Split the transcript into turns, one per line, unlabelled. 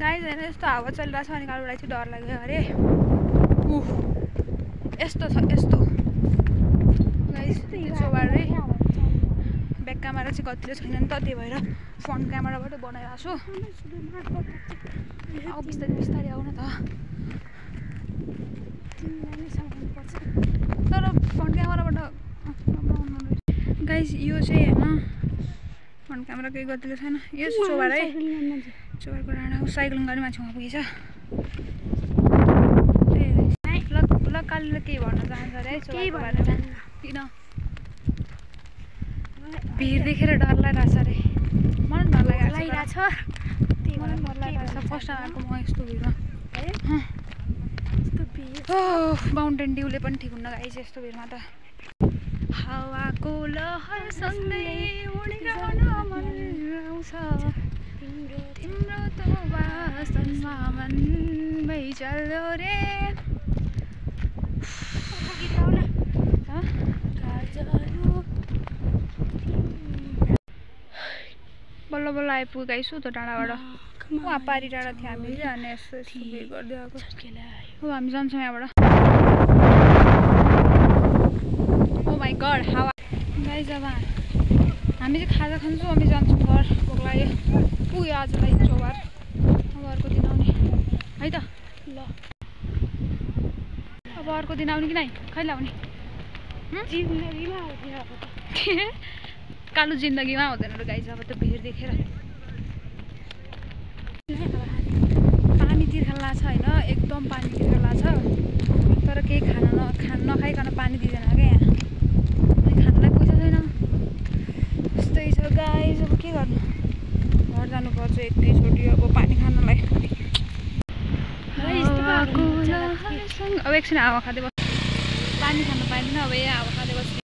guys हैन यस्तो हावा चलिरहेछ अनि कालुलाई चाहिँ डर लाग्यो अरे यस्तो छ यस्तो गाइस चोबार रे ब्याक क्यामेरा चाहिँ कतिले छैन नि त त्यही भएर फ्रन्ट क्यामेराबाट बनाइरहेको छु अब बिस्तारै बिस्तारै आउन त तर फ्रन्ट क्यामेराबाट गाइस यो चाहिँ हैन फ्रन्ट क्यामेरा केही गतिलो छैन यो चोबार है चोबारको डाँडा साइक्लिङ गर्ने मान्छे वहाँ पुगेछ ल कालीले केही भन्न चाहन्छ अरे चोबारको बारेमा किन भिड देखेर डर लागिरहेछ अरे मलाई डर लागिरहेछ फर्स्ट टाइम आएको म यस्तो भिडमा माउन्टेन ड्युले पनि ठिक हुन्न गाइस यस्तो भिडमा त हावाको लहरसँगै उडिरहन मन आउँछ तिम्रो त वासनमा मन भइचल्यो रे बल्ल बल्ल आइपुग्यो गाइस त डाँडाबाट वहाँ पारी डाँडा थियो हामी चाहिँ अनि यस्तो यस्तो भिड गर्दै आएको अब हामी जान्छौँ यहाँबाट ओ माई गड हावा गाइस अब हामी चाहिँ खाजा खान्छौँ हामी जान्छौँ घर भोक लाग्यो पुग्यो आजलाई चोबार अब अर्को दिन आउने है त ल अब अर्को दिन आउने कि नै कहिले आउने कालो जिन्दगीमा हुँदैन र गाइस अब त भिड देखेर पानी तिर्खा छ होइन एकदम पानी तिर्खा छ तर केही खान नखाइकन पानी दिँदैन क्या यहाँ अनि खानलाई पैसा छैन यस्तै छ गाइस अब के गर्नु घर जानुपर्छ एकैचोटि अब पानी खानलाई अब एकछिन हावा खाँदै बस्छु पानी खान पाइँदैन अब यहाँ हावा खाँदै बस्छु